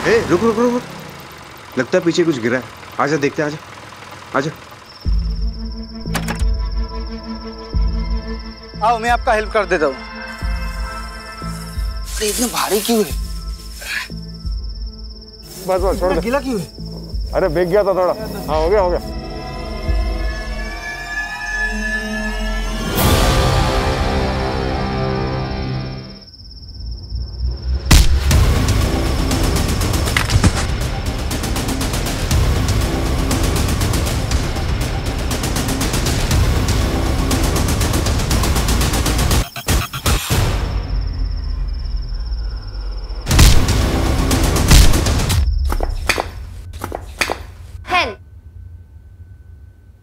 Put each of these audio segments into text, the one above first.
रुक रुक रुक रुक, लगता है पीछे कुछ गिरा है। आजा देखते हैं, आजा आजा। आओ मैं आपका हेल्प कर देता हूँ। अरे इतना भारी क्यों है? बस बस छोड़ दे। गीला क्यों है? अरे भीग गया था थोड़ा। हाँ हो गया हो गया।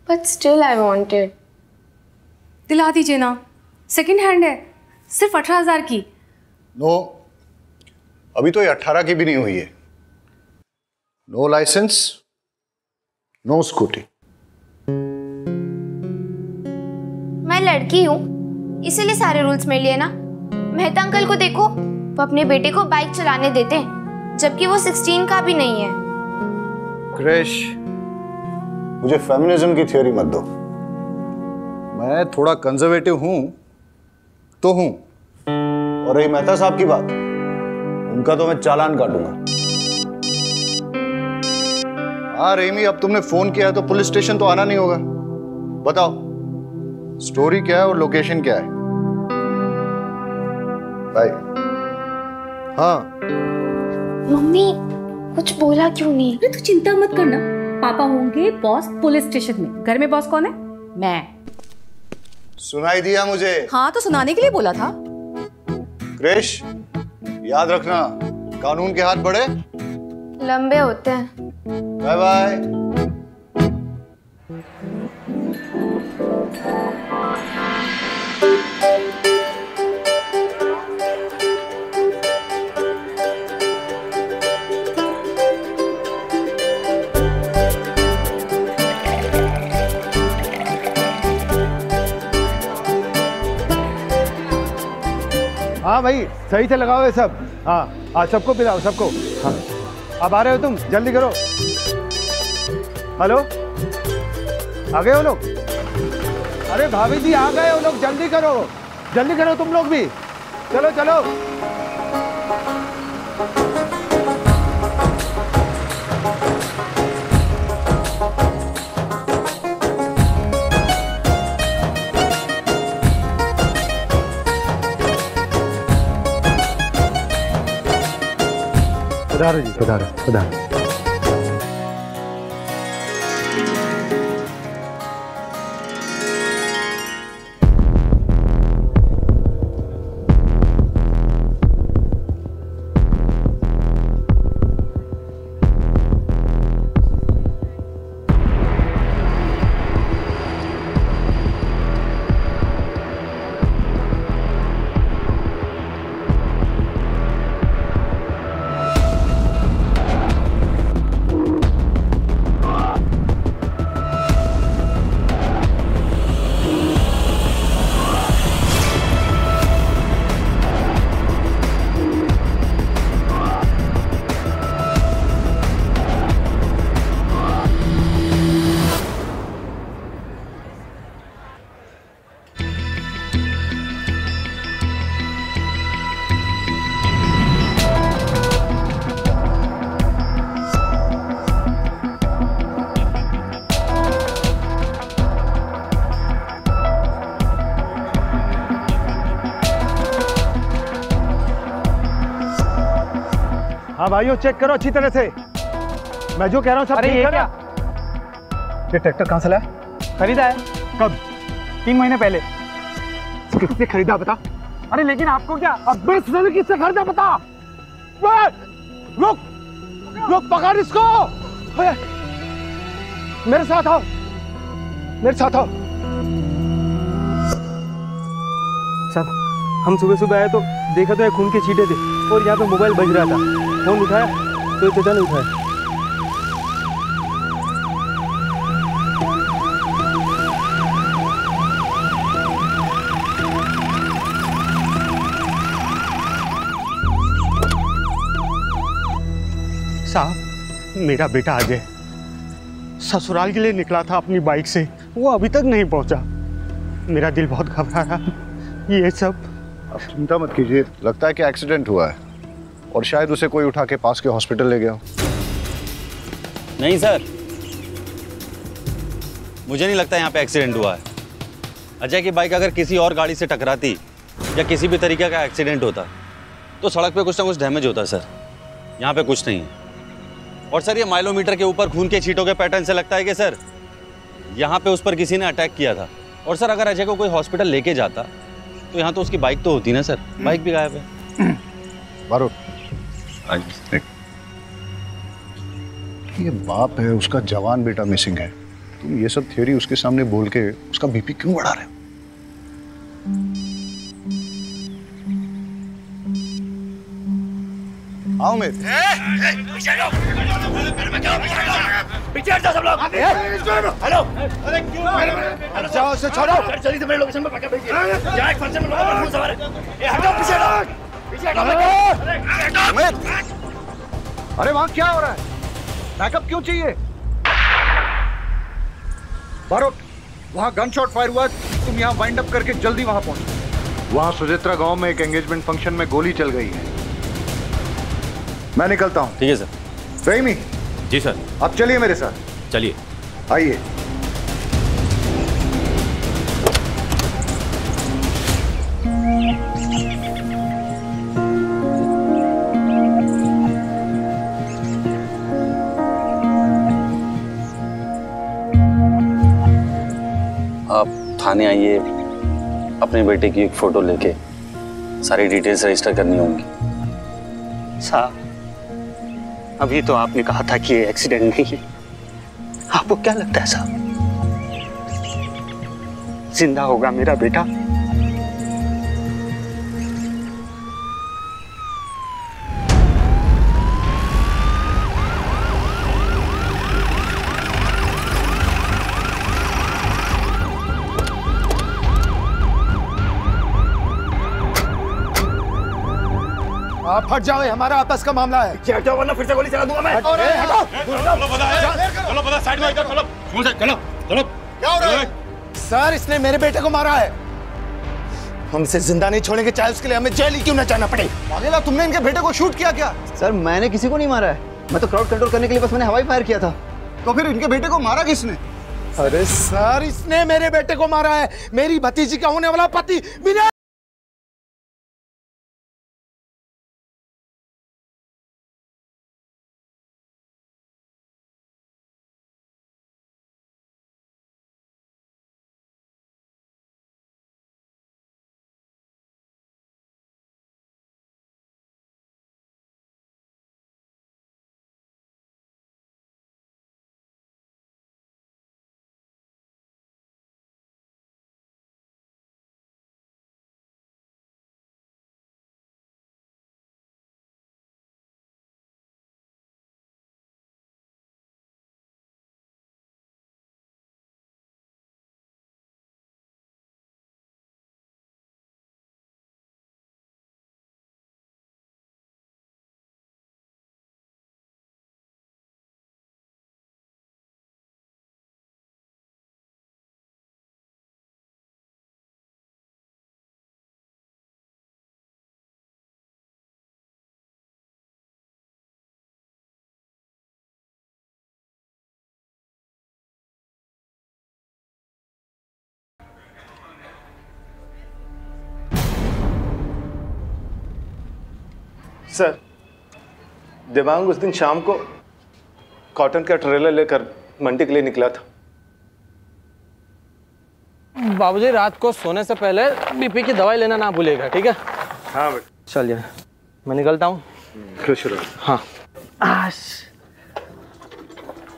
But still I wanted. दिला दीजिए ना, सेकंड हैंड है, सिर्फ 18,000 की। नो, अभी तो ये 18 की भी नहीं हुई है। No license, no scooty. मैं लड़की हूँ, इसीलिए सारे रूल्स मेरे लिए ना। मेहता अंकल को देखो, वो अपने बेटे को बाइक चलाने देते हैं, जबकि वो 16 का भी नहीं है। क्रिश, मुझे फेमिनिज्म की थ्योरी मत दो। मैं थोड़ा कंजर्वेटिव हूं तो हूं, और रही मेहता साहब की बात, उनका तो मैं चालान काटूंगा। हाँ रेमी, अब तुमने फोन किया है तो पुलिस स्टेशन तो आना नहीं होगा। बताओ स्टोरी क्या है और लोकेशन क्या है? बाय। हाँ मम्मी कुछ बोला क्यों नहीं? अरे तू चिंता मत करना, पापा होंगे बॉस पुलिस स्टेशन में। घर में बॉस कौन है? मैं। सुनाई दिया मुझे। हाँ तो सुनाने के लिए बोला था। क्रिश, याद रखना कानून के हाथ बड़े लंबे होते हैं। Bye bye. हाँ भाई सही से लगाओ ये सब। हाँ सबको पिलाओ सबको। हाँ अब आ रहे हो तुम, जल्दी करो। हेलो, आ गए हो लोग? अरे भाभी जी आ गए हो लोग, जल्दी करो तुम लोग भी। चलो चलो। पधारो जी, पधारो पधारो। हाँ भाइयों चेक करो अच्छी तरह से, मैं जो कह रहा हूँ सब। अरे ये क्या? ये ट्रैक्टर कहाँ से लाया? खरीदा है। कब? 3 महीने पहले। किससे खरीदा बता? अरे लेकिन आपको क्या? अब किससे खरीदा बता? रुक रुक, पकड़ इसको। मेरे साथ आओ, मेरे साथ आओ। साहब हम सुबह सुबह आए तो देखा तो ये खून के छींटे थे और यहाँ पे मोबाइल बज रहा था। फोन उठाया तो चाचा ने उठाया। साहब, मेरा बेटा अजय ससुराल के लिए निकला था अपनी बाइक से, वो अभी तक नहीं पहुंचा। मेरा दिल बहुत घबरा रहा। ये सब अब चिंता मत कीजिए, लगता है कि एक्सीडेंट हुआ है और शायद उसे कोई उठा के पास के हॉस्पिटल ले गया हो। नहीं सर, मुझे नहीं लगता यहाँ पे एक्सीडेंट हुआ है। अजय की बाइक अगर किसी और गाड़ी से टकराती या किसी भी तरीके का एक्सीडेंट होता तो सड़क पे कुछ ना कुछ डैमेज होता सर। यहाँ पे कुछ नहीं है। और सर, ये माइलोमीटर के ऊपर खून के छींटों के पैटर्न से लगता है कि सर यहाँ पे उस पर किसी ने अटैक किया था। और सर, अगर अजय को कोई हॉस्पिटल लेके जाता तो यहाँ तो उसकी बाइक तो होती ना सर। बाइक भी गायब है। बारूद, ये बाप है, उसका जवान बेटा मिसिंग है, तुम ये सब थ्योरी उसके सामने बोल के उसका बीपी क्यों बढ़ा रहे हो? आओ मेरे पीछे हट जाओ सब लोग। हेलो, अरे क्यों जाओ उसे छोड़ो, जल्दी से मेरे लोकेशन पे पकड़ भेजिए। यहाँ एक फंक्शन में लोगों का खून सवार है। ये हटो, पीछे हटो, पीछे हटो। अरे वहां क्या हो रहा है? बैकअप क्यों चाहिए? बारूद, वहां गन शॉट फायर हुआ, तुम यहाँ वाइंड अप करके जल्दी वहां पहुंचो। वहां सुजित्रा गांव में एक एंगेजमेंट फंक्शन में गोली चल गई है। मैं निकलता हूँ। ठीक है सर। रहीमी। जी सर। आप चलिए मेरे साथ। चलिए। आइए। आप थाने आइए, अपने बेटे की एक फोटो लेके सारी डिटेल्स रजिस्टर करनी होंगी। साहब, अभी तो आपने कहा था कि ये एक्सीडेंट नहीं है। आपको क्या लगता है साहब, जिंदा होगा मेरा बेटा? आप हट जाओ, हमारा आपस का मामला है। हट जाओ वरना फिर से गोली चला दूंगा मैं। हटो, चलो साइड में, चलो चलो चलो। क्या हो रहा है? सर, इसने मेरे बेटे को मारा है। हम इसे जिंदा नहीं छोड़ेंगे, चाहे उसके लिए हमें जेल ही क्यों न जाना पड़े। अकेला तुमने इनके बेटे को शूट किया क्या? सर, मैंने किसी को नहीं मारा है। मैं तो क्राउड कंट्रोल करने के लिए बस मैंने हवाई फायर किया था। तो फिर इनके बेटे को मारा किसने? अरे सर, इसने मेरे बेटे को मारा है। मेरी भतीजी का होने वाला पति विनय। सर, देवांग उस दिन शाम को कॉटन का ट्रेलर लेकर मंडी के लिए निकला था। बाबूजी, रात को सोने से पहले बीपी की दवाई लेना ना भूलेगा, ठीक है? हाँ बेटा। चलिए, मैं निकलता हूँ। खुश रहो। हाँ।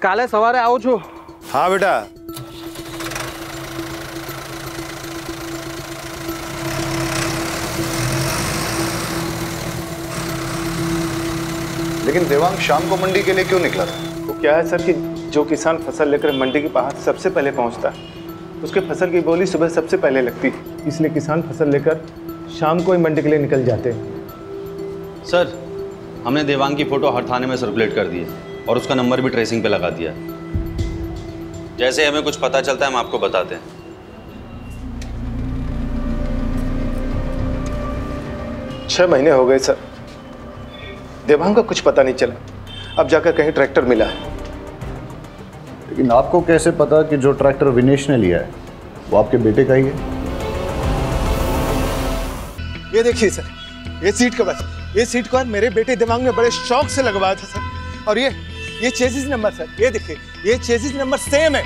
काले सवारे आओ छू। हाँ बेटा। लेकिन देवांग शाम को मंडी के लिए क्यों निकला था? वो क्या है सर कि जो किसान फसल लेकर मंडी के पास सबसे पहले पहुंचता है, उसके फसल की बोली सुबह सबसे पहले लगती है। इसलिए किसान फसल लेकर शाम को ही मंडी के लिए निकल जाते हैं। सर, हमने देवांग की फोटो हर थाने में सर्कुलेट कर दी है और उसका नंबर भी ट्रेसिंग पे लगा दिया। जैसे हमें कुछ पता चलता है हम आपको बताते हैं। छह महीने हो गए सर, देवांग का कुछ पता नहीं चला। अब जाकर कहीं ट्रैक्टर मिला है। लेकिन आपको कैसे पता कि जो ट्रैक्टर विनेश ने लिया है वो आपके बेटे का ही है? ये देखिए सर, ये सीट कवर, ये सीट कवर मेरे बेटे देवांग ने बड़े शौक से लगवाया था सर। और ये चेसिस नंबर सर, ये देखिए, ये चेसिस नंबर सेम है।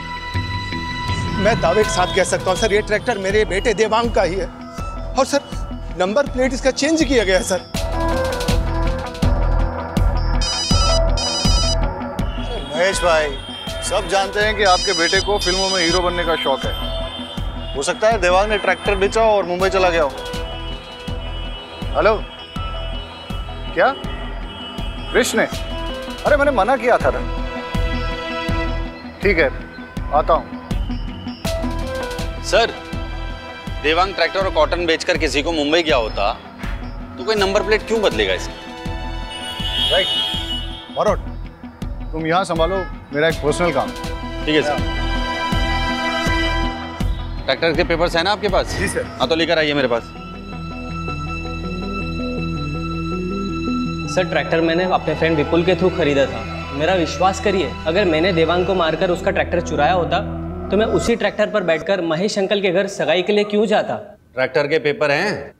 मैं दावे के साथ कह सकता हूँ सर, ये ट्रैक्टर मेरे बेटे देवांग का ही है। और सर नंबर प्लेट इसका चेंज किया गया है सर। महेश भाई, सब जानते हैं कि आपके बेटे को फिल्मों में हीरो बनने का शौक है। हो सकता है देवांग ने ट्रैक्टर बेचा और मुंबई चला गया हो। हेलो, क्या कृष्ण ने? अरे मैंने मना किया था ना। ठीक है, आता हूं। सर, देवांग ट्रैक्टर और कॉटन बेचकर किसी को मुंबई गया होता तो कोई नंबर प्लेट क्यों बदलेगा इसकी? राइट। मरोट, तुम यहां संभालो, मेरा एक पर्सनल काम। ठीक है सर। ट्रैक्टर के पेपर्स हैं ना आपके पास? जी सर। हाँ तो लेकर आइए मेरे पास। सर ट्रैक्टर मैंने अपने फ्रेंड विपुल के थ्रू खरीदा था। मेरा विश्वास करिए, अगर मैंने देवांग को मारकर उसका ट्रैक्टर चुराया होता तो मैं उसी ट्रैक्टर पर बैठकर महेश अंकल के घर सगाई के लिए क्यों जाता? ट्रैक्टर के पेपर हैं?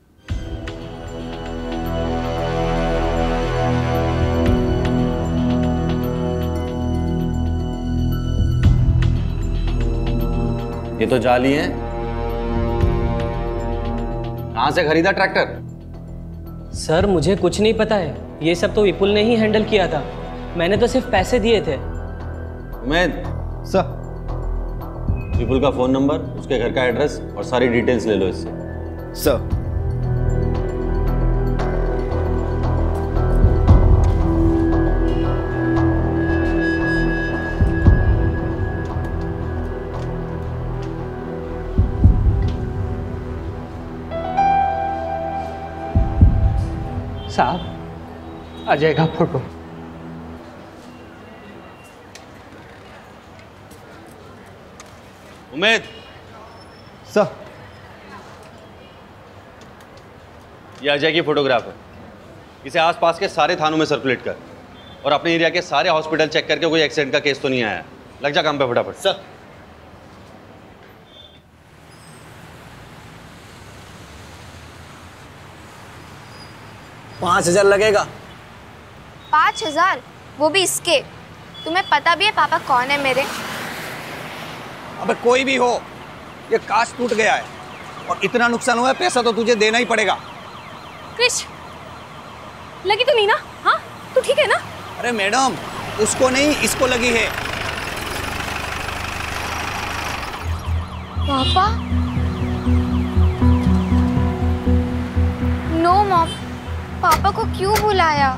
ये तो जाली हैं। कहां से खरीदा ट्रैक्टर? सर मुझे कुछ नहीं पता है, ये सब तो विपुल ने ही हैंडल किया था। मैंने तो सिर्फ पैसे दिए थे। उमेद सर, विपुल का फोन नंबर, उसके घर का एड्रेस और सारी डिटेल्स ले लो इससे। सर। साहब, अजय का फोटो। उमेद। सर। ये अजय की फोटोग्राफ है। इसे आसपास के सारे थानों में सर्कुलेट कर और अपने एरिया के सारे हॉस्पिटल चेक करके कोई एक्सीडेंट का केस तो नहीं आया। लग जा काम पे फटाफट। सर। $5,000 लगेगा। 5,000? वो भी इसके? तुम्हें पता भी है पापा कौन है मेरे? अबे कोई भी हो, ये कांच टूट गया है और इतना नुकसान हुआ है, पैसा तो तुझे देना ही पड़ेगा। क्रिश, लगी तो नहीं ना? हाँ, तू ठीक है ना? अरे मैडम, उसको नहीं, इसको लगी है। पापा? नो मॉम, पापा को क्यों बुलाया?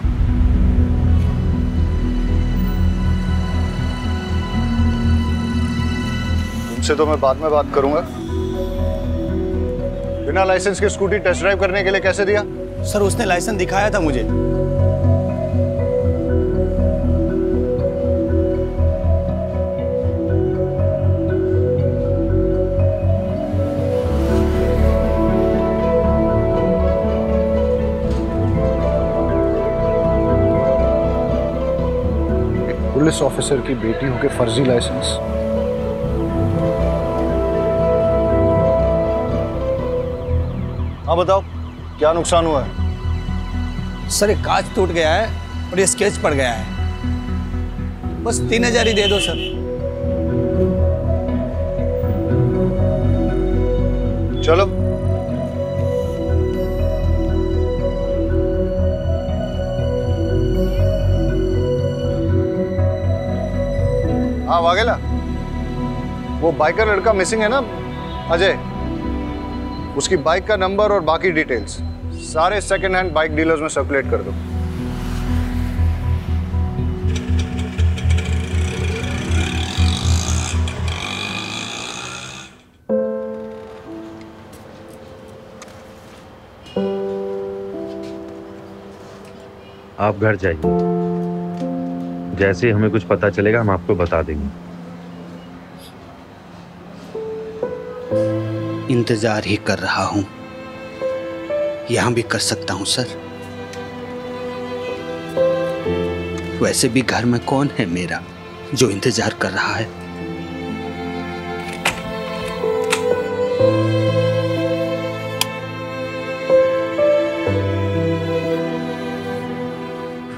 तुमसे तो मैं बाद में बात करूंगा। बिना लाइसेंस के स्कूटी टेस्ट ड्राइव करने के लिए कैसे दिया? सर उसने लाइसेंस दिखाया था मुझे। पुलिस ऑफिसर की बेटी होके फर्जी लाइसेंस। हाँ बताओ, क्या नुकसान हुआ है? सर एक कांच टूट गया है और ये स्केच पड़ गया है। बस 3,000 ही दे दो सर। चलो। हाँ वाघेला, वो बाइकर लड़का मिसिंग है ना, अजय, उसकी बाइक का नंबर और बाकी डिटेल्स सारे सेकंड हैंड बाइक डीलर्स में सर्कुलेट कर दो। आप घर जाइए, जैसे ही हमें कुछ पता चलेगा हम आपको बता देंगे। इंतजार ही कर रहा हूं, यहां भी कर सकता हूं सर। वैसे भी घर में कौन है मेरा जो इंतजार कर रहा है?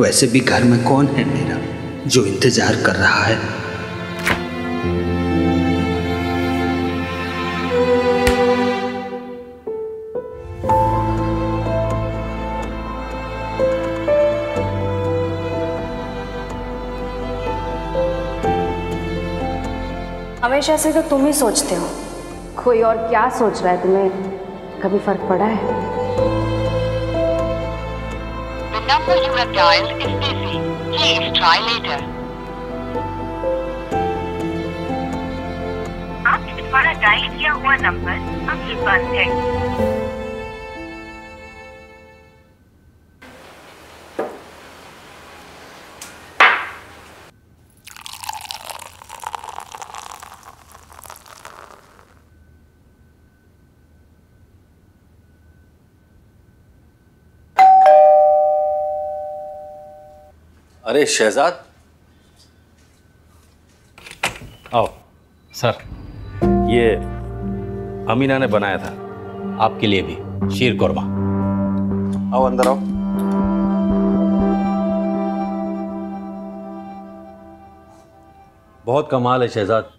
वैसे भी घर में कौन है मेरा जो इंतजार कर रहा है? हमेशा से तो तुम ही सोचते हो, कोई और क्या सोच रहा है तुम्हें कभी फर्क पड़ा है? The number you have dialed is busy. Please try later. आपके द्वारा डायल किया हुआ नंबर अभी बंद है। अरे शहजाद, आओ। सर, ये अमीना ने बनाया था आपके लिए भी, शीर कोरमा। आओ अंदर आओ। बहुत कमाल है शहजाद।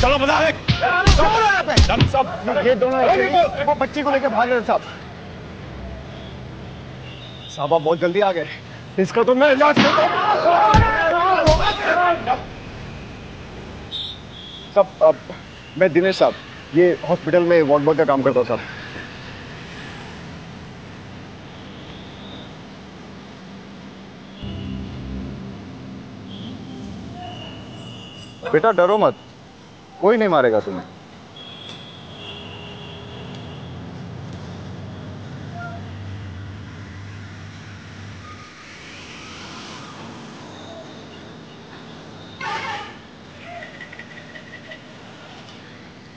चलो बता दे। ये दोनों वो बच्ची को लेकर भाग रहे साहब। साहब आप बहुत जल्दी आ गए, इसका तो मैं इलाज करता हूँ। साहब मैं दिनेश साहब, ये हॉस्पिटल में वार्ड बॉय का काम करता हूँ साहब। बेटा डरो मत, कोई नहीं मारेगा तुम्हें।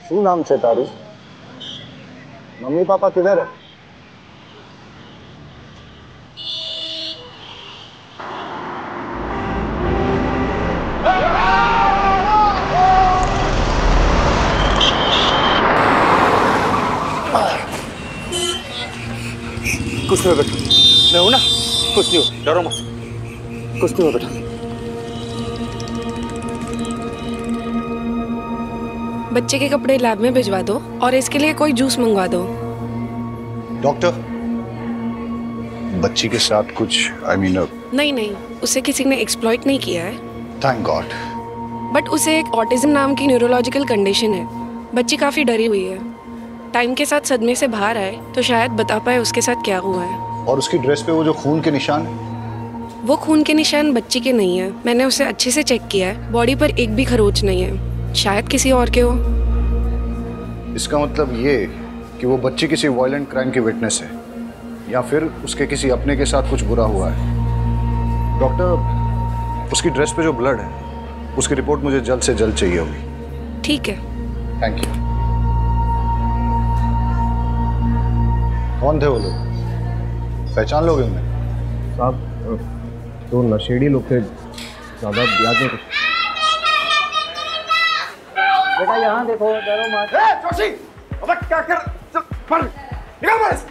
શું નામ છે તારું? મમ્મી પાપા કિધર है? कुछ नहीं बेटा, मैं हूं ना, कुछ नहीं हो, डरो मत, कुछ नहीं हो बेटा। बच्चे के कपड़े लैब में भिजवा दो और इसके लिए कोई जूस मंगवा दो। डॉक्टर, बच्ची के साथ कुछ नहीं नहीं, उसे किसी ने एक्सप्लॉइट नहीं किया है। Thank God. बट उसे एक ऑटिज्म नाम की न्यूरोलॉजिकल कंडीशन है। बच्ची काफी डरी हुई है। टाइम के साथ सदमे से बाहर आए तो शायद बता पाए उसके साथ क्या हुआ है। और उसकी ड्रेस पे वो जो खून के निशान है? वो खून के निशान बच्ची के नहीं है। मैंने उसे अच्छे से चेक किया है, बॉडी पर एक भी खरोच नहीं है। शायद किसी और के हो। इसका मतलब ये कि वो बच्ची किसी वायलेंट क्राइम की विटनेस है, या फिर उसके किसी अपने के साथ कुछ बुरा हुआ है। डॉक्टर, उसकी ड्रेस पे जो ब्लड है उसकी रिपोर्ट मुझे जल्द से जल्द चाहिए होगी। ठीक है। Thank you. कौन थे वो लोग? पहचान लोगे उन्हें? साहब तो नशेड़ी लोग थे, ज़्यादा याद नहीं कुछ। बेटा यहाँ देखो, डरो मत। जोशी, अबे क्या कर? पर निकल बस।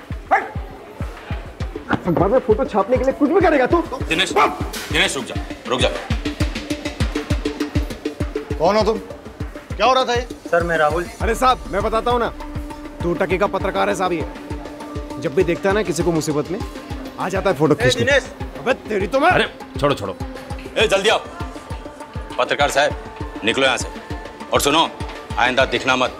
अखबार में फोटो छापने के लिए कुछ भी करेगा तू? दिनेश रुक जा। कौन हो तुम? क्या हो रहा था ये? सर मैं राहुल। अरे साहब मैं बताता हूँ ना, 2 टके का पत्रकार है साहब ये। जब भी देखता है ना किसी को मुसीबत में, आ जाता है फोटो खींचने। दिनेश, अबे तेरी तो मैं। अरे छोड़ो। ए जल्दी आओ। पत्रकार साहब निकलो यहाँ से, और सुनो आइंदा दिखना मत।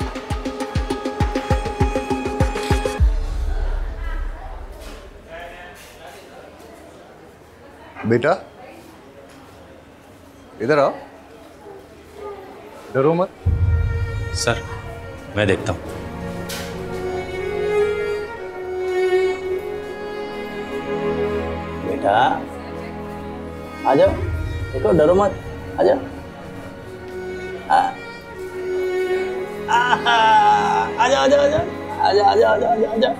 बेटा इधर आओ, डरो मत। सर मैं देखता हूँ। बेटा आ जाओ, देखो डरो मत, आ जाओ। आ जाओ।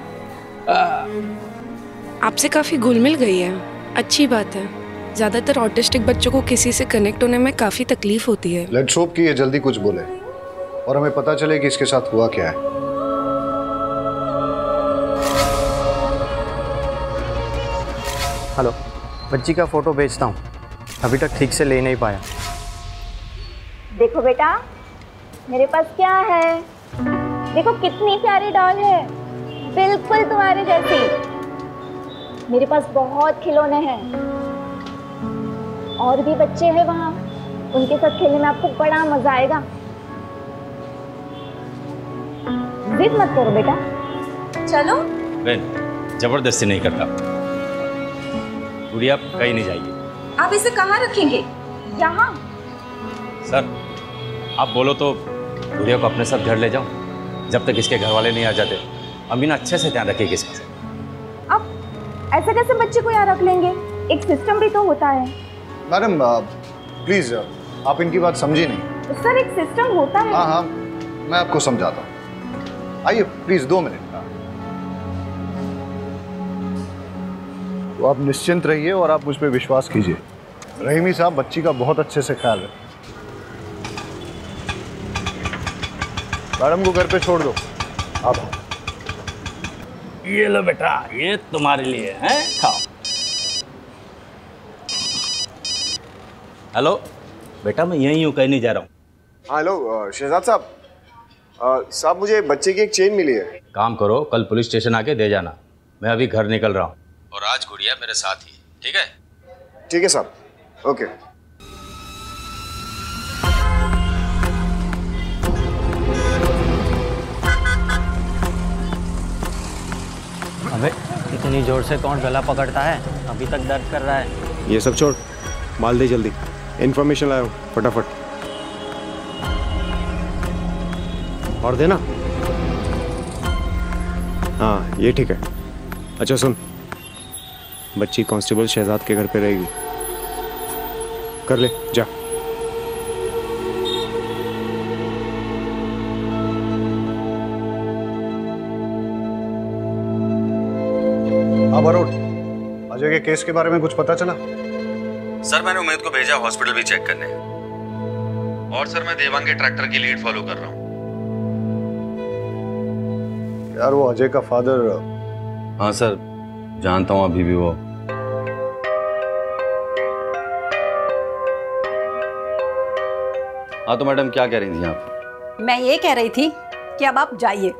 आपसे काफ़ी घुल मिल गई है, अच्छी बात है। ज़्यादातर ऑटिस्टिक बच्चों को किसी से कनेक्ट होने में काफ़ी तकलीफ होती है। लेट्स होप कि ये जल्दी कुछ बोले और हमें पता चले कि इसके साथ हुआ क्या है। हेलो, बच्ची का फोटो भेजता हूँ, अभी तक ठीक से ले नहीं पाया। देखो बेटा, मेरे पास क्या है, देखो कितनी प्यारी डॉल है, बिल्कुल तुम्हारे जैसी। मेरे पास बहुत खिलौने हैं, और भी बच्चे हैं वहाँ, उनके साथ खेलने में आपको बड़ा मजा आएगा। जिद मत करो बेटा, चलो। बहन जबरदस्ती नहीं करता, गुड़िया कहीं नहीं जाएगी। आप इसे कहाँ रखेंगे? यहाँ। सर आप बोलो तो गुड़िया को अपने साथ घर ले जाऊं, जब तक इसके घर वाले नहीं आ जाते। अमीना अच्छे से ध्यान रखेगी इसका। अब ऐसे कैसे बच्चे को यहाँ रख लेंगे? एक सिस्टम भी तो होता है। मैडम प्लीज आप इनकी बात समझी नहीं। सर एक सिस्टम होता है। हाँ मैं आपको समझाता हूँ, आइए प्लीज 2 मिनट। तो आप निश्चिंत रहिए और आप मुझ पर विश्वास कीजिए। रहीमी साहब बच्ची का बहुत अच्छे से ख्याल रखें। मैडम को घर पे छोड़ दो आप। ये लो बेटा, ये तुम्हारे लिए है, खाओ। हेलो बेटा, मैं यहीं हूँ, कहीं नहीं जा रहा हूँ। हेलो शहजाद साहब, साहब मुझे बच्चे की एक चेन मिली है। काम करो, कल पुलिस स्टेशन आके दे जाना। मैं अभी घर निकल रहा हूँ, और आज गुड़िया मेरे साथ ही, ठीक है? ठीक है साहब, ओके। अबे इतनी जोर से कौन गला पकड़ता है? अभी तक दर्द कर रहा है। ये सब छोड़, माल दे जल्दी। इन्फॉर्मेशन लाओ फटाफट। और देना। हाँ ये ठीक है। अच्छा सुन, बच्ची कांस्टेबल शहजाद के घर पे रहेगी। कर ले जा। अरुण, अजय के केस के बारे में कुछ पता चला? सर मैंने उमेद को भेजा हॉस्पिटल भी चेक करने, और सर मैं देवांग के ट्रैक्टर की लीड फॉलो कर रहा हूँ। यार वो अजय का फादर। हाँ सर जानता हूँ, अभी भी वो। हाँ तो मैडम क्या कह रही थी आप? मैं ये कह रही थी कि अब आप जाइए।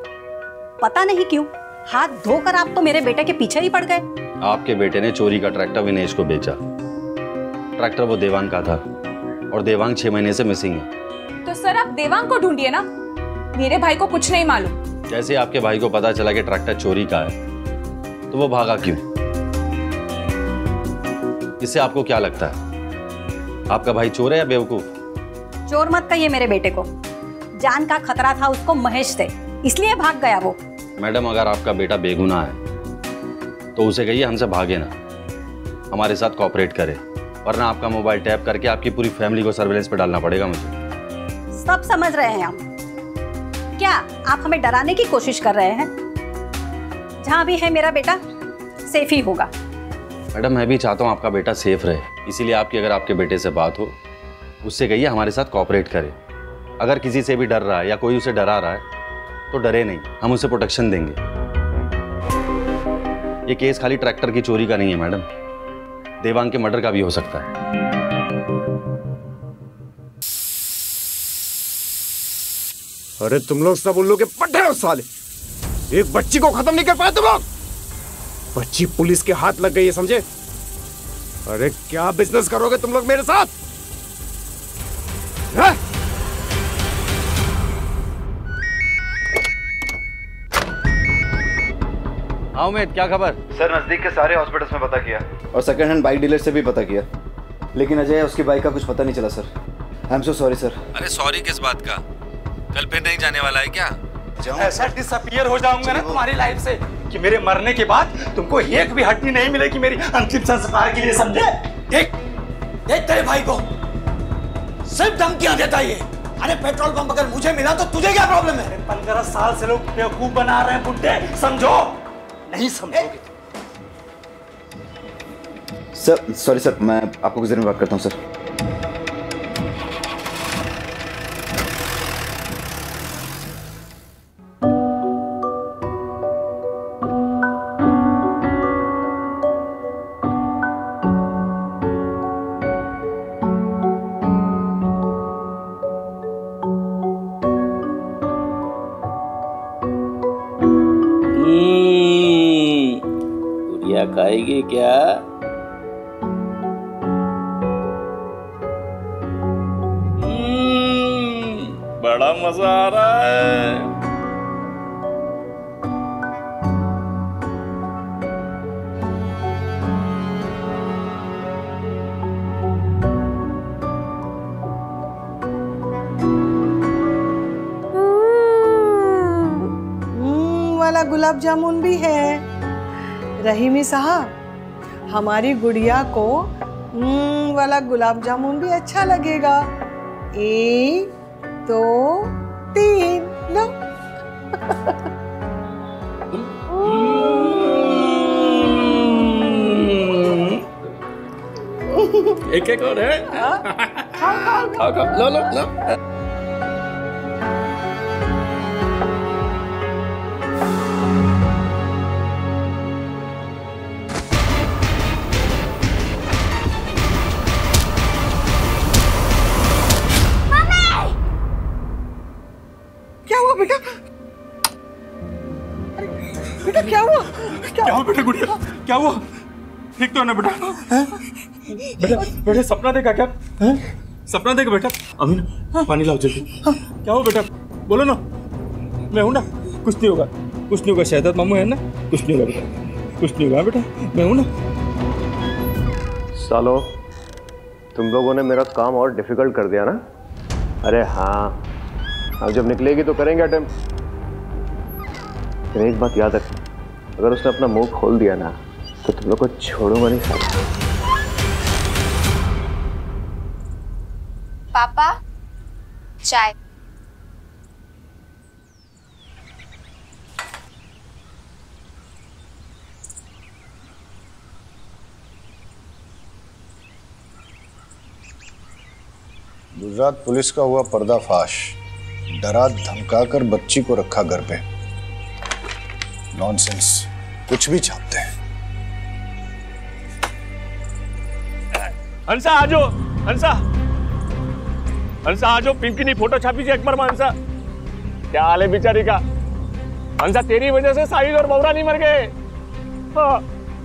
पता नहीं क्यों हाथ धोकर आप तो मेरे बेटे के पीछे ही पड़ गए। आपके बेटे ने चोरी का ट्रैक्टर विनेश को बेचा। ट्रैक्टर वो देवांग का था, और देवांग 6 महीने से मिसिंग है। तो सर आप देवांग को ढूंढिए ना, मेरे भाई को कुछ नहीं मालूम। जैसे आपके भाई को पता चला कि ट्रैक्टर चोरी का है, तो वो भागा क्यों? इससे आपको क्या लगता है, आपका भाई चोर है या बेवकूफ? चोर मत कहिए मेरे बेटे को, जान का खतरा था उसको महेश से, इसलिए भाग गया वो। मैडम अगर आपका बेटा बेगुनाह है तो उसे कहिए हमसे भागे ना, हमारे साथ कोऑपरेट करे, वरना आपका मोबाइल टैप करके आपकी पूरी फैमिली को सर्विलेंस पे डालना पड़ेगा मुझे। सब समझ रहे हैं हम। क्या आप हमें डराने की कोशिश कर रहे हैं? जहां भी है मेरा बेटा सेफ ही होगा। मैडम मैं भी चाहता हूँ आपका बेटा सेफ रहे, इसीलिए आपकी अगर आपके बेटे से बात हो, उससे कहिए हमारे साथ कोऑपरेट करे। अगर किसी से भी डर रहा है या कोई उसे डरा रहा है तो डरे नहीं, हम उसे प्रोटेक्शन देंगे। ये केस खाली ट्रैक्टर की चोरी का नहीं है मैडम, देवांग के मर्डर का भी हो सकता है। अरे तुम लोग सब उल्लू के पट्टे हो साले, एक बच्ची को खत्म नहीं कर पाए तुम लोग। बच्ची पुलिस के हाथ लग गई है, समझे? अरे क्या बिजनेस करोगे तुम लोग मेरे साथ? है? हाँ उमेद, क्या खबर? सर नजदीक के सारे हॉस्पिटल्स में पता किया और सेकंड हैंड बाइक डीलर से भी पता किया, लेकिन अजय उसकी बाइक का कुछ पता नहीं चला sir. I am so sorry sir. अरे सॉरी किस बात का? कल फिर नहीं जाने वाला है क्या? ऐसा डिसअपीयर हो जाऊंगा ना तुम्हारी लाइफ से कि मेरे मरने के बाद तुमको एक भी हड्डी नहीं मिलेगी मेरी अंतिम संस्कार के लिए, समझे? देख देख तेरे भाई को सिर्फ धमकियां देता ये। अरे पेट्रोल पंप अगर मुझे मिला तो तुझे क्या प्रॉब्लम है? 15 साल से लोग बेवकूफ बना रहे हैं बुड्ढे, समझो? नहीं समझोगे। सर सॉरी सर, मैं आपको गुजर में बात करता हूँ सर। खाएगी क्या? बड़ा मजा आ रहा है। वाला गुलाब जामुन भी है। रहीमी साहब, हमारी गुड़िया को वाला गुलाब जामुन भी अच्छा लगेगा। 1 2 3 लो। एक एक और है। खाओ खाओ, लो लो लो। क्या हुआ? क्या हुआ बेटा? गुड़िया क्या हुआ? ठीक तो है ना बेटा? बेटा बेटा सपना देखा क्या? सपना देखा बेटा? अमीन पानी लाओ जल्दी। क्या हुआ बेटा? बोलो ना, मैं हूं ना, कुछ नहीं होगा, कुछ नहीं होगा। शहजाद मामू है ना, कुछ नहीं होगा बेटा, कुछ नहीं होगा बेटा, मैं हूं ना। सालो, तुम लोगों ने मेरा काम और डिफिकल्ट कर दिया ना। अरे हाँ, अब जब निकलेगी तो करेंगे अटेम्प्ट। एक बात याद रखना, अगर उसने अपना मुंह खोल दिया ना तो तुम लोग को छोड़ूंगा नहीं साला। पापा, चाय। गुजरात पुलिस का हुआ पर्दाफाश। डरा धमकाकर बच्ची को रखा घर पे। नॉनसेंस, कुछ भी छापते हैं। हंसा आजो, हंसा हंसा आजो, पिंकी फोटो छापी थी अकबर में। हंसा क्या हाल है बेचारी का? हंसा तेरी वजह से साहिल और मौरा नहीं मर गए। हाँ।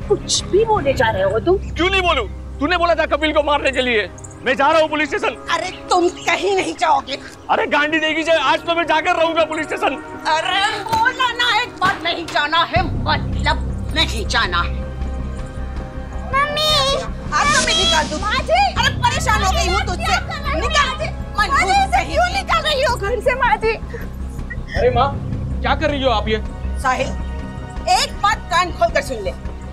कुछ भी बोले जा रहे हो तुम? क्यों नहीं बोलूं? तूने बोला था कपिल को मारने के लिए। मैं जा रहा हूँ पुलिस स्टेशन। अरे तुम कहीं नहीं जाओगे। अरे गांडी देगी जाए, आज तो मैं जाकर रहूंगा पुलिस स्टेशन। अरे बोला ना, एक बार नहीं जाना है मतलब नहीं जाना है। मम्मी, आज तो मैं निकाल दूँ। अरे परेशान हो गई हूँ तुझसे। निकाल। क्यों निकाल रही हो घर से माँ जी? अरे माँ, क्या कर रही हो आप ये? साहिल, एक बात कान खोल कर सुन ले।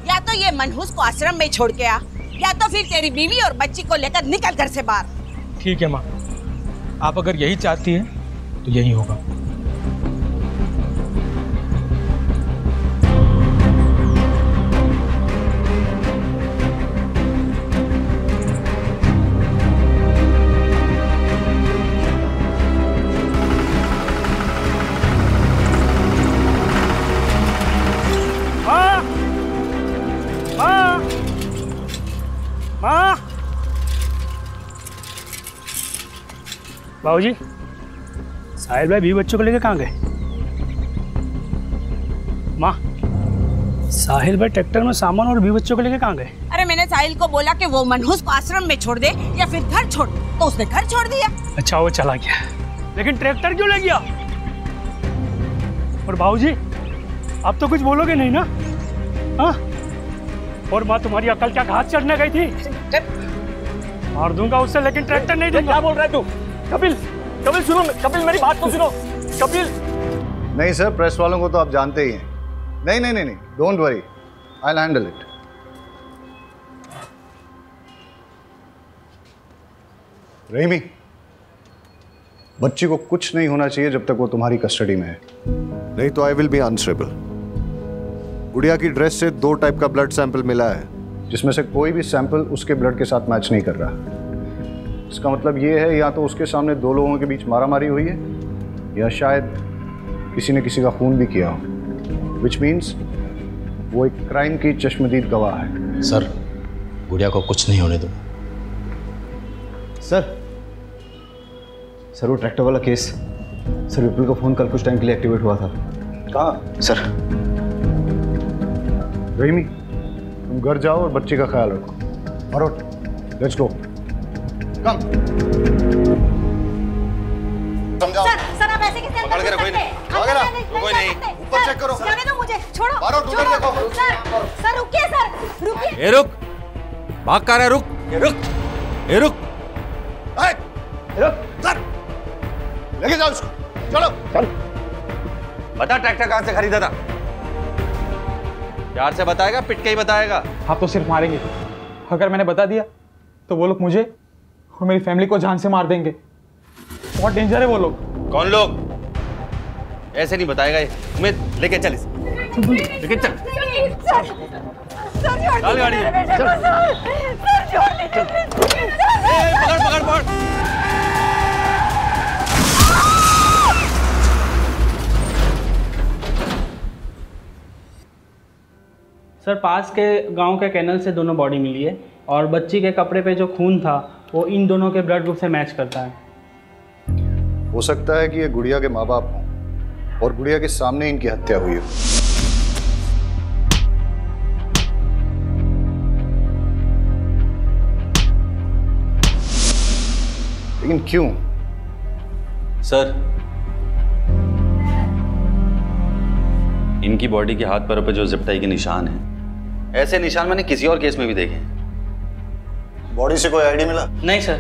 या तो ये मनहूस को आश्रम में छोड़ के आ, या तो फिर तेरी बीवी और बच्ची को लेकर निकल घर से बाहर। ठीक है माँ, आप अगर यही चाहती हैं तो यही होगा। माँ, बाबूजी, साहिल भाई 20 बच्चों को लेके कहाँ गए? माँ, साहिल भाई ट्रैक्टर में सामान और 20 बच्चों को लेके कहाँ गए? अरे मैंने साहिल को बोला कि वो मनहूस को आश्रम में छोड़ दे या फिर घर छोड़, तो उसने घर छोड़ दिया। अच्छा, वो चला गया, लेकिन ट्रैक्टर क्यों ले गया? और बाबूजी, आप तो कुछ बोलोगे नहीं ना? हाँ? और माँ, तुम्हारी अकल क्या घास चढ़ने गई थी? मार दूंगा उससे, लेकिन ट्रैक्टर नहीं दूंगा। क्या बोल रहा है तू? कपिल, कपिल सुनो, कपिल मेरी बात तो सुनो। कपिल, नहीं सर, प्रेस वालों को तो आप जानते ही हैं। नहीं नहीं नहीं नहीं, don't worry, I will handle it. Rahimi, बच्ची को कुछ नहीं होना चाहिए जब तक वो तुम्हारी कस्टडी में है, नहीं तो आई विल बी आंसरेबल। गुड़िया की ड्रेस से 2 टाइप का ब्लड सैंपल मिला है, जिसमें से कोई भी सैंपल उसके ब्लड के साथ मैच नहीं कर रहा। इसका मतलब ये है या तो उसके सामने 2 लोगों के बीच मारामारी हुई है, या शायद किसी ने किसी का खून भी किया हो, विच मीन्स वो एक क्राइम की चश्मदीद गवाह है। सर, गुड़िया को कुछ नहीं होने दो। सर वो ट्रैक्टर वाला केस, सर विपुल का फोन कल कुछ टाइम के लिए एक्टिवेट हुआ था। कहाँ? सर रहीमी, तुम घर जाओ और बच्ची का ख्याल रखो। और लेट्स गो, कम। समझाओ। सर आप ऐसे कैसे पकड़ के रखो इन्हें। कोई नहीं, ऊपर चेक करो। जाने दो मुझे, छोड़ो। मारो, उधर देखो। सर रुकिए, सर रुकिए। ए रुक, भाग कर रहा है, रुक, रुक, ए रुक, रुक, सर लेके जाओ उसको, चलो। चल, बता ट्रैक्टर कहाँ से खरीदा था? प्यार से बताएगा, पिट के ही बताएगा? आप तो सिर्फ मारेंगे, अगर मैंने बता दिया तो वो लोग मुझे और मेरी फैमिली को जान से मार देंगे। बहुत डेंजर है वो लोग। कौन लोग? ऐसे नहीं बताएगा ये। उम्मीद, लेके चल इसे, लेके चल। चल गाड़ी में, चल। पकड़ पकड़ पकड़। सर, पास के गांव के कैनल से दोनों बॉडी मिली है और बच्ची के कपड़े पे जो खून था वो इन दोनों के ब्लड ग्रुप से मैच करता है। हो सकता है कि ये गुड़िया के माँ बाप हों और गुड़िया के सामने इनकी हत्या हुई हो। लेकिन क्यों? सर, इनकी बॉडी के हाथ पैरों पे जो जिप टाई के निशान हैं, ऐसे निशान मैंने किसी और केस में भी देखे हैं। बॉडी से कोई आईडी मिला? नहीं सर।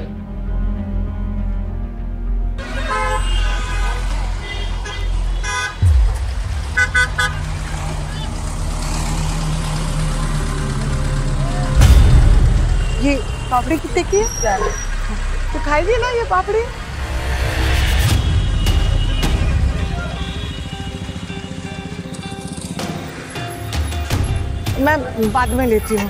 ये पापड़ी कितने की है? तो खाइए ना ये पापड़ी। मैं बाद में लेती हूँ।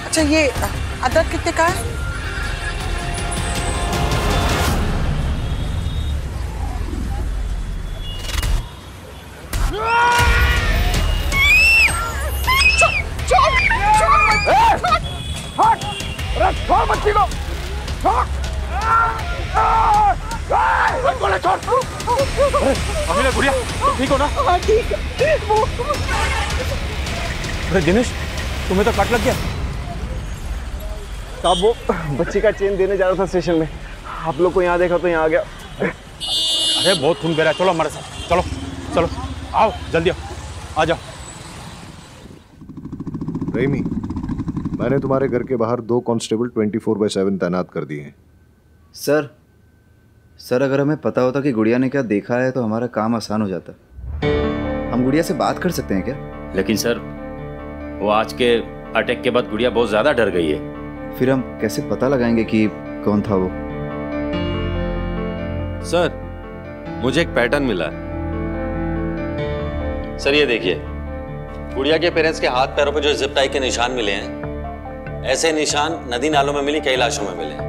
अच्छा, ये अदरक कितने का है? छोड़ बच्ची को, छोड़। अभी गुड़िया, ठीक हो ना? हाँ ठीक है। अरे दिनेश, तुम्हें तो कट लग गया। साहब, वो बच्ची का चेन देने जा रहा था स्टेशन में, आप लोग को यहाँ देखा तो यहाँ आ गया। अरे बहुत खून बह रहा है, चलो हमारे साथ, चलो चलो, आओ जल्दी आओ, आ जाओ। रहीमी, मैंने तुम्हारे घर के बाहर 2 कांस्टेबल 24/7 तैनात कर दिए हैं। सर अगर हमें पता होता कि गुड़िया ने क्या देखा है तो हमारा काम आसान हो जाता। हम गुड़िया से बात कर सकते हैं क्या? लेकिन सर, वो आज के अटैक के बाद गुड़िया बहुत ज़्यादा डर गई है। फिर हम कैसे पता लगाएंगे कि कौन था वो? सर, मुझे एक पैटर्न मिला है। सर ये देखिए, गुड़िया के पेरेंट्स के हाथ पैरों पे जो जिप टाई के निशान मिले हैं, ऐसे निशान नदी नालों में मिली कई लाशों में मिले हैं।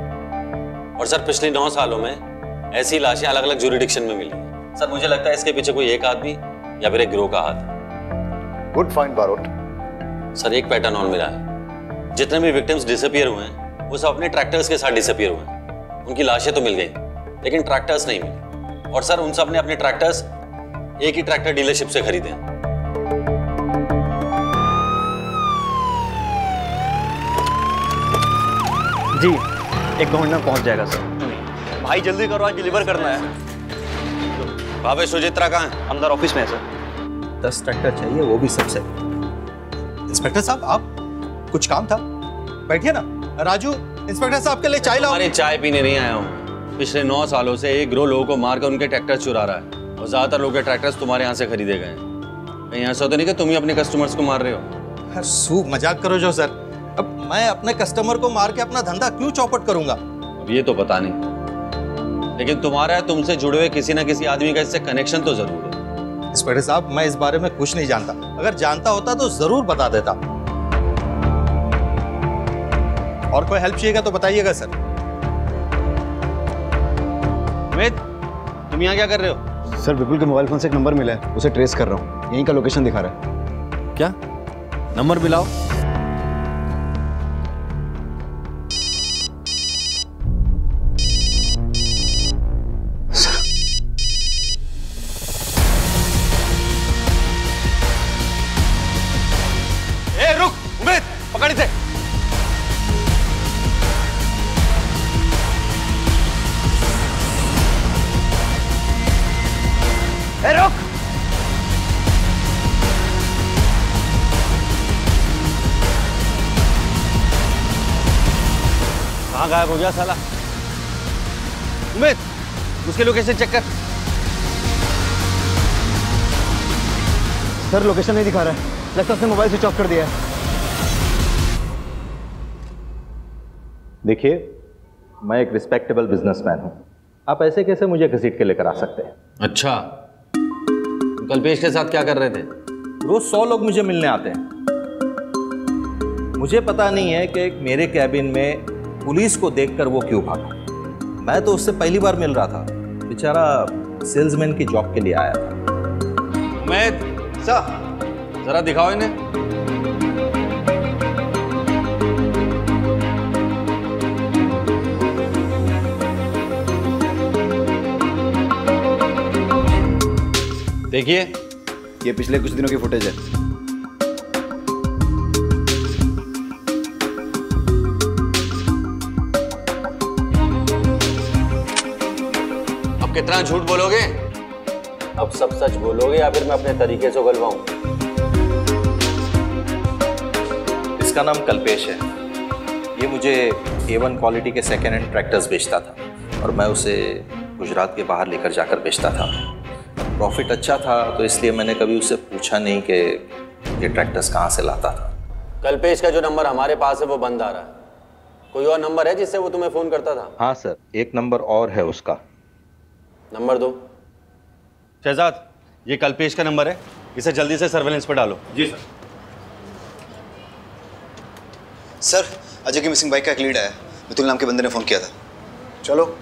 और सर, पिछले 9 सालों में ऐसी लाशें अलग अलग ज्यूरिडिक्शन में मिली हैं। सर मुझे लगता है इसके पीछे कोई एक आदमी या फिर एक गिरोह का हाथ है। Good find Barot. सर एक पैटर्न और मिला है, जितने भी विक्टिम्स डिसअपियर हुए हैं वो सब अपने ट्रैक्टर्स के साथ डिसअपियर हुए हैं। उनकी लाशें तो मिल गई लेकिन ट्रैक्टर्स नहीं मिले, और सर उन सब ने अपने ट्रैक्टर्स एक ही ट्रैक्टर डीलरशिप से खरीदे हैं। जी 1-2 मिनट में पहुंच जाएगा सर। भाई जल्दी करो, आज डिलीवर करना है। भावे सुचित्रा कहाँ है? अंदर ऑफिस में है सर। 10 ट्रैक्टर चाहिए, वो भी सबसे। इंस्पेक्टर साहब आप, कुछ काम था? बैठिए ना। राजू, इंस्पेक्टर साहब के लिए चाय लाओ। अरे चाय पीने नहीं आया हूँ। पिछले 9 सालों से एक गिरोह लोगों को मारकर उनके ट्रैक्टर चुरा रहा है, और ज्यादातर लोगों के ट्रैक्टर्स तुम्हारे यहाँ से खरीदे गए हैं। कहीं ऐसा तो नहीं कि तुम ही अपने कस्टमर्स को मार रहे हो? सूप मजाक करो जो सर। अब मैं अपने कस्टमर को मार के अपना धंधा क्यों चौपट करूंगा? अब ये तो पता नहीं, लेकिन तुम्हारा तुमसे जुड़े हुए किसी ना किसी आदमी का इससे कनेक्शन तो जरूर है। इंस्पेक्टर साहब मैं इस बारे में कुछ नहीं जानता, अगर जानता होता तो जरूर बता देता। और कोई हेल्प चाहिएगा तो बताइएगा सर। अमित, तुम यहाँ क्या कर रहे हो? सर विपुल के मोबाइल फोन से एक नंबर मिला है, उसे ट्रेस कर रहा हूँ। यहीं का लोकेशन दिखा रहा है। क्या नंबर मिलाओ। रुक उमेद, पकड़ इसे। रुक। कहाँ गायब हो गया साला? उमेद, उसके लोकेशन चेक कर। सर लोकेशन नहीं दिखा रहा है, लगता है उसने मोबाइल स्विच ऑफ कर दिया है। देखिए मैं एक रिस्पेक्टेबल बिजनेसमैन हूं, आप ऐसे कैसे मुझे घसीट के लेकर आ सकते हैं? अच्छा, तुम कल्पेश के साथ क्या कर रहे थे? रोज 100 लोग मुझे मिलने आते हैं। मुझे पता नहीं है कि मेरे कैबिन में पुलिस को देखकर वो क्यों भागा। मैं तो उससे पहली बार मिल रहा था, बेचारा सेल्समैन की जॉब के लिए आया था। उमेद, जरा दिखाओ इन्हें। देखिए, ये पिछले कुछ दिनों की फुटेज है। अब कितना झूठ बोलोगे? अब सब सच बोलोगे या फिर मैं अपने तरीके से उगलवाऊं? इसका नाम कल्पेश है। ये मुझे A1 क्वालिटी के सेकेंड हैंड ट्रैक्टर्स बेचता था और मैं उसे गुजरात के बाहर लेकर जाकर बेचता था। प्रॉफिट अच्छा था तो इसलिए मैंने कभी उससे पूछा नहीं कि ये ट्रैक्टर्स कहाँ से लाता था। कल्पेश का जो नंबर हमारे पास है वो बंद आ रहा है। कोई और नंबर है जिससे वो तुम्हें फोन करता था? हाँ सर, एक नंबर और है उसका। नंबर दो। शहजाद, ये कल्पेश का नंबर है, इसे जल्दी से सर्वेलेंस पर डालो। जी सर। सर अजय की मिसिंग बाइक का एक लीड आया, मितुल नाम के बंदे ने फोन किया था। चलो।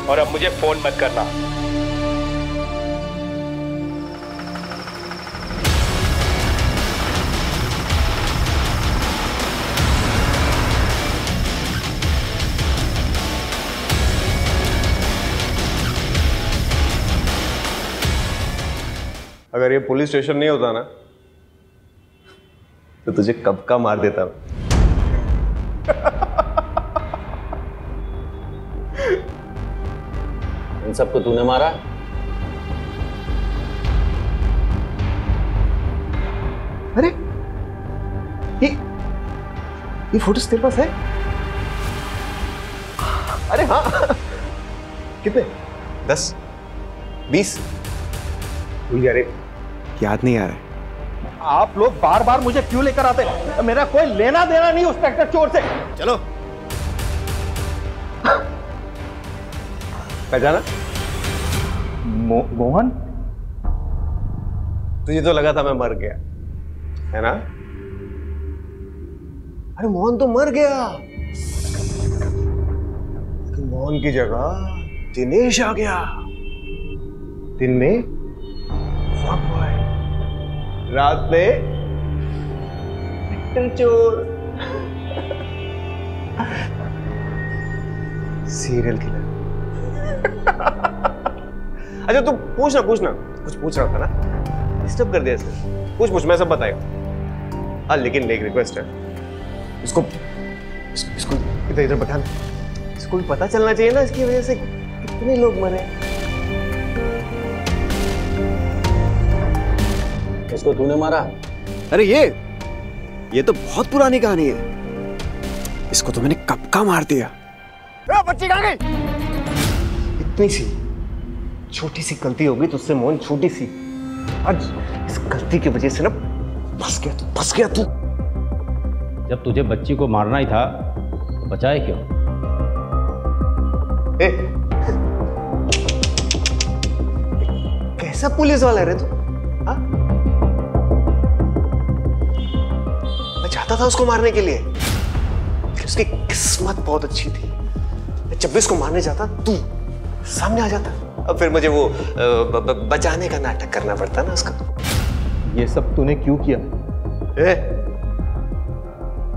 और अब मुझे फोन मत करना। अगर ये पुलिस स्टेशन नहीं होता ना तो तुझे कब का मार देता। इन सबको तूने मारा? अरे ये फोटोज तेरे पास है? अरे हाँ। कितने? 10 20? भूल गया रे, याद नहीं आ रहा है। आप लोग बार बार मुझे क्यों लेकर आते हैं? मेरा कोई लेना देना नहीं उस ट्रैक्टर चोर से। चलो। पहचाना? मोहन? तुझे तो लगा था मैं मर गया, है ना? अरे मोहन तो मर गया, लेकिन मोहन की जगह दिनेश आ गया। दिन में फ्रॉक बॉय, रात में ट्रैक्टर चोर, सीरियल किलर। अच्छा तू पूछना कुछ पूछ रहा था ना, डिस्टर्ब कर दिया सर। पूछ मैं सब बताएगा। हाँ लेकिन एक रिक्वेस्ट है, इसको इधर इधर बैठा, इसको भी पता चलना चाहिए ना इसकी वजह से कितने लोग मरे। इसको तूने मारा? अरे ये तो बहुत पुरानी कहानी है, इसको तो मैंने कब का मार दिया। बच्ची कहाँ गई? इतनी सी छोटी सी गलती हो गई तुझसे मोहन, छोटी सी। आज इस गलती की वजह से ना फंस गया तू। जब तुझे बच्ची को मारना ही था तो बचाए क्यों? कैसा पुलिस वाला है रे तू? हाँ? मैं चाहता था उसको मारने के लिए, उसकी किस्मत बहुत अच्छी थी। जब भी उसको मारने जाता तू सामने आ जाता, अब फिर मुझे वो बचाने का नाटक करना पड़ता ना उसका। ये सब तूने क्यों किया?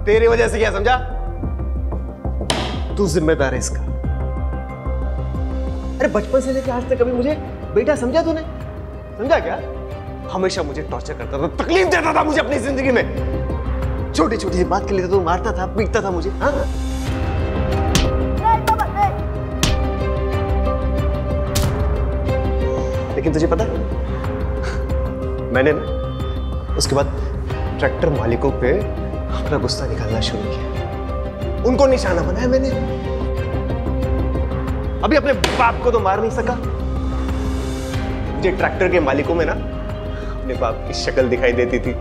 तेरी वजह से, क्या समझा? तू जिम्मेदार है इसका। अरे बचपन से लेकर आज तक कभी मुझे बेटा समझा तूने? समझा क्या? हमेशा मुझे टॉर्चर करता था, तकलीफ देता था मुझे अपनी जिंदगी में। छोटी छोटी बात के लिए तो मारता था, पीटता था मुझे। हाँ? लेकिन तुझे पता है, मैंने ना उसके बाद ट्रैक्टर मालिकों पे अपना गुस्सा निकालना शुरू किया, उनको निशाना बनाया मैंने। अभी अपने बाप को तो मार नहीं सका, मुझे ट्रैक्टर के मालिकों में ना अपने बाप की शक्ल दिखाई देती थी।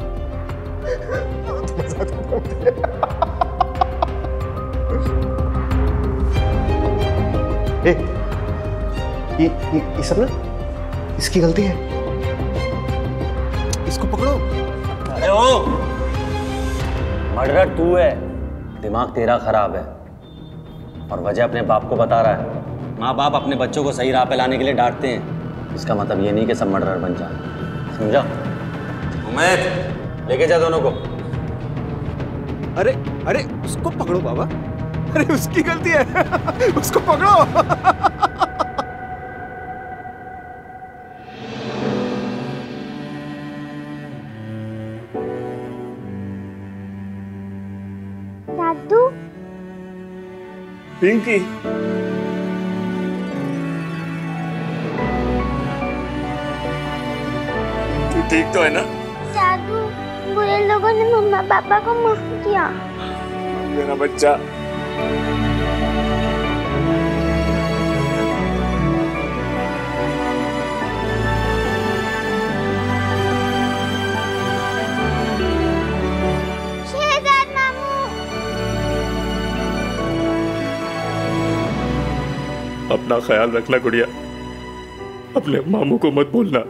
ये सब ना इसकी गलती है, इसको पकड़ो। अरे ओ, मर्डर तू है, दिमाग तेरा खराब है और वजह अपने बाप को बता रहा है। माँ बाप अपने बच्चों को सही राह पे लाने के लिए डांटते हैं, इसका मतलब ये नहीं कि सब मर्डरर बन जाए, समझा? उमेद, लेके जा दोनों को। अरे उसको पकड़ो बाबा, अरे उसकी गलती है, उसको पकड़ो। दादू, पिंकी, तू ठीक तो है ना? दादू, बुरे लोगों ने मम्मा पापा को मार दिया। मेरा बच्चा। शहजाद मामू। अपना ख्याल रखना गुड़िया, अपने मामू को मत भूलना।